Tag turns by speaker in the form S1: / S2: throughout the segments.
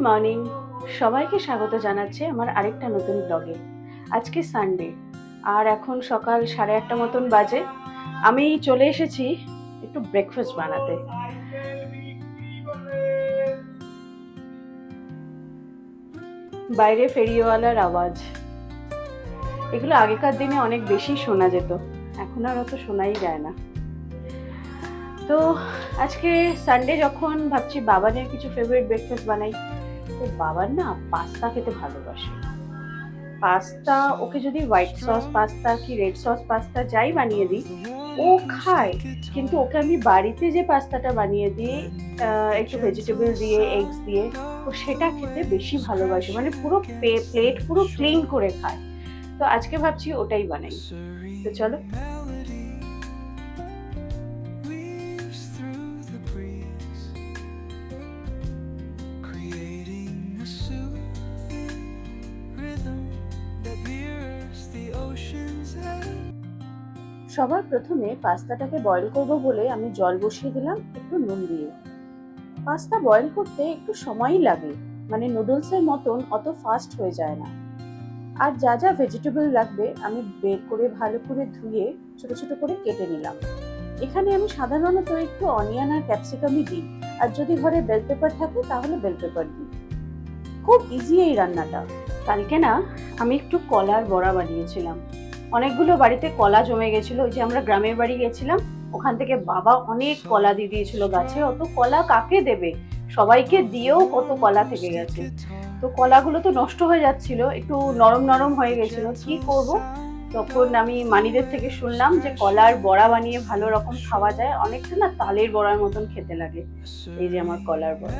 S1: Morning, সবাইকে স্বাগত জানাচ্ছি আমার আরেকটা নতুন ব্লগে। আজকে সানডে আর এখন সকাল 8:30 মতন বাজে। আমি চলে এসেছি একটু ব্রেকফাস্ট বানাতে। বাইরে ফেরিওয়ালার আওয়াজ, এগুলো আগেকার দিনে অনেক বেশি শোনা যেত, এখন আর অত শোনাই যায় না। তো আজকে সানডে যখন ভাবছি বাবানের কিছু ফেভারিট ব্রেকফাস্ট বানাই, তো বাবার না পাস্তা খেতে ভালোবাসে। পাস্তা ওকে যদি হোয়াইট সস পাস্তা কি রেড সস পাস্তা যাই বানিয়ে দিই ও খায়, কিন্তু ওকে আমি বাড়িতে যে পাস্তাটা বানিয়ে দিই একটু ভেজিটেবল দিয়ে এগস দিয়ে, ও সেটা খেতে বেশি ভালোবাসে, মানে পুরো প্লেট পুরো ক্লিন করে খায়। তো আজকে ভাবছি ওটাই বানাই। তো চলো। সবার প্রথমে পাস্তাটাকে বয়েল করব বলে আমি জল বসিয়ে দিলাম একটু নুন দিয়ে। পাস্তা বয়েল করতে একটু সময়ই লাগে, মানে নুডলসের মতন অত ফাস্ট হয়ে যায় না। আর যা যা ভেজিটেবল লাগবে আমি বের করে ভালো করে ধুয়ে ছোট ছোট করে কেটে নিলাম। এখানে আমি সাধারণত একটু অনিয়ন আর ক্যাপসিকামই দিই, আর যদি ঘরে বেল পেপার থাকে তাহলে বেল পেপার দিই। খুব ইজি এই রান্নাটা। কালকে না আমি একটু কলার বড়া বানিয়েছিলাম। অনেকগুলো বাড়িতে কলা জমে গেছিল, ওই যে আমরা গ্রামের বাড়ি গেছিলাম ওখান থেকে বাবা অনেক কলা দিয়ে দিয়েছিল গাছে। অত কলা কাকে দেবে, সবাইকে দিয়েও কত কলা থেকে গেছে। তো কলাগুলো তো নষ্ট হয়ে যাচ্ছিল, একটু নরম নরম হয়ে গেছিল, কি করব। তখন আমি মানিদের থেকে শুনলাম যে কলার বড়া বানিয়ে ভালো রকম খাওয়া যায়, অনেকটা না তালের বড়ার মতন খেতে লাগে। এই যে আমার কলার বড়া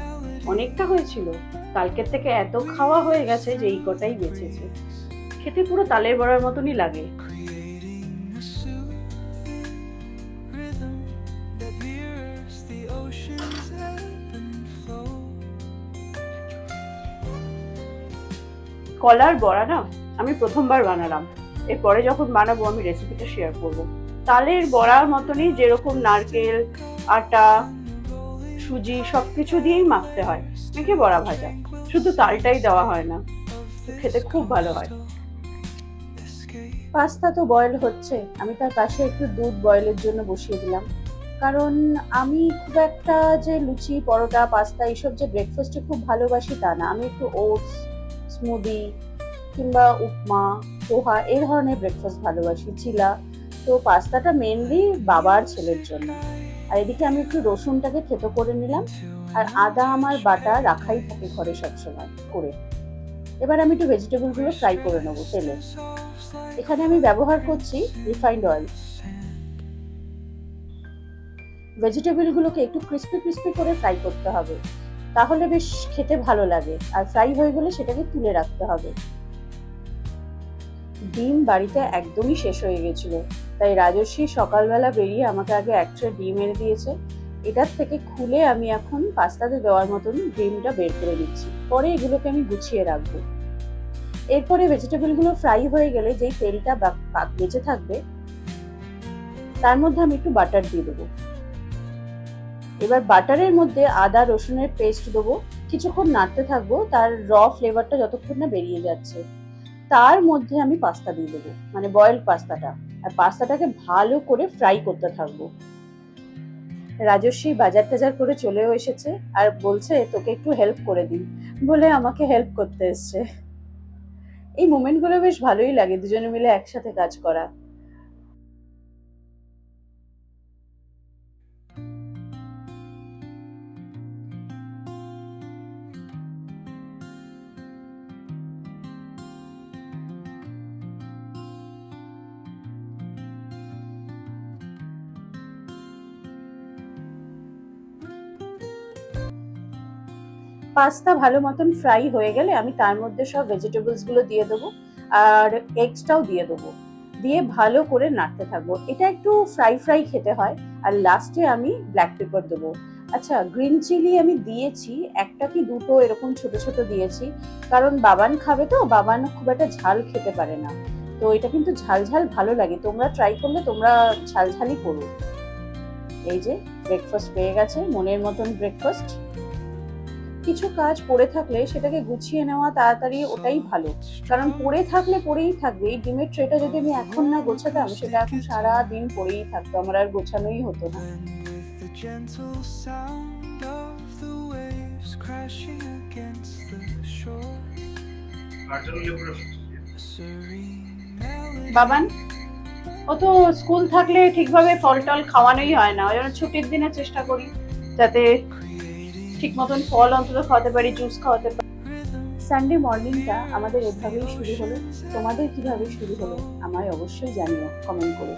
S1: অনেকটা হয়েছিল, কালকের থেকে এত খাওয়া হয়ে গেছে যে এই কটাই বেঁচেছে। খেতে পুরো তালের বড়ার মতনই লাগে। কলার বড়া না আমি প্রথমবার বানালাম, এরপরে যখন বানাবো আমি রেসিপিটা শেয়ার করব। তালের বড়ার মতনই, যেরকম নারকেল আটা সুজি সবকিছু দিয়েই মাখতে হয়, মেখে বড়া ভাজা, শুধু তালটাই দেওয়া হয় না, খেতে খুব ভালো হয়। পাস্তা তো বয়েল হচ্ছে, আমি তার পাশে একটু দুধ বয়েলের জন্য বসিয়ে দিলাম। কারণ আমি খুব একটা যে লুচি পরোটা পাস্তা এইসব যে ব্রেকফাস্টে খুব ভালোবাসি তা না, আমি একটু ওটস স্মুদি কিংবা উপমা পোহা এই ধরনের ব্রেকফাস্ট ভালোবাসি, চিলা। তো পাস্তাটা মেনলি বাবার ছেলের জন্য। আর এদিকে আমি একটু রসুনটাকে থেতো করে নিলাম, আর আদা আমার বাটা রাখাই থাকে ঘরে সবসময় করে। এবার আমি একটু ভেজিটেবলগুলো ফ্রাই করে নেবো তেলে। এখানে আমি ব্যবহার করছি রিফাইন্ড অয়েল। ভেজিটেবলগুলোকে একটু ক্রিস্পি ক্রিস্পি করে ফ্রাই করতে হবে, তাহলে বেশ খেতে ভালো লাগে। আর ফ্রাই হয়ে গেলে সেটাকে তুলে রাখতে হবে। ডিম বাড়িতে একদমই শেষ হয়ে গেছিল, তাই রাজস্বী সকালবেলা বেরিয়ে আমাকে আগে এক ট্রে ডিম এনে দিয়েছে। এটার থেকে খুলে আমি এখন পাস্তাতে দেওয়ার মতন ডিমটা বের করে দিচ্ছি, পরে এগুলোকে আমি গুছিয়ে রাখবো। এরপরে ভেজিটেবলগুলো ফ্রাই হয়ে গেলে যেই তেলটা বেঁচে থাকবে তার মধ্যে আমি একটু বাটার দিয়ে দেবো। এবার বাটারের মধ্যে আদা রসুনের পেস্ট দেবো, কিছুক্ষণ নাড়তে থাকবো, তার ফ্লেভারটা যতক্ষণ না বেরিয়ে যাচ্ছে। তার মধ্যে আমি পাস্তা দিয়ে দেবো, মানে বয়েলড পাস্তাটা, আর পাস্তাটাকে ভালো করে ফ্রাই করতে থাকবো। রাজস্বী বাজার টাজার করে চলেও এসেছে, আর বলছে তোকে একটু হেল্প করে দিই বলে আমাকে হেল্প করতে এসছে। এই মোমেন্টগুলো বেশ ভালোই লাগে, দুজনে মিলে একসাথে কাজ করা। পাস্তা ভালো মতন ফ্রাই হয়ে গেলে আমি তার মধ্যে সব ভেজিটেবলস গুলো দিয়ে দেবো, আর এগসটাও দিয়ে দেবো, দিয়ে ভালো করে নাড়তে থাকবো। এটা একটু ফ্রাই ফ্রাই খেতে হয়। আর লাস্টে আমি ব্ল্যাক পেপার দেবো। আচ্ছা, গ্রিন চিলি আমি দিয়েছি একটা কি দুটো, এরকম ছোট ছোট দিয়েছি, কারণ বাবান খাবে, তো বাবান খুব একটা ঝাল খেতে পারে না। তো এটা কিন্তু ঝাল ঝাল ভালো লাগে, তোমরা ট্রাই করলে তোমরা ঝাল ঝালই করো। এই যে ব্রেকফাস্ট পেয়ে গেছে, মনের মতন ব্রেকফাস্ট। কিছু কাজ পড়ে থাকলে সেটাকে গুছিয়ে নেওয়া তাড়াতাড়ি, ওটাই ভালো। কারণ পড়ে থাকলে পড়েই থাকবে। এই ডিমের ট্রেটা যদি আমি এখন না গোছাতাম, সেটা এখন সারা দিন পড়েই থাকতো, আমার আর গোছানোই হতো না। বাবান, ও তো স্কুল থাকলে ঠিকভাবে ফল টল খাওয়ানোই হয় না, ওই জন্য ছুটির দিনে চেষ্টা করি যাতে ঠিক মতন ফল অন্তত খাওয়াতে পারি, জুস খাওয়াতে পারি। সানডে মর্নিংটা আমাদের এভাবেই শুরু হলো। তোমাদের কিভাবে শুরু হলো আমায় অবশ্যই জানিও কমেন্ট করে।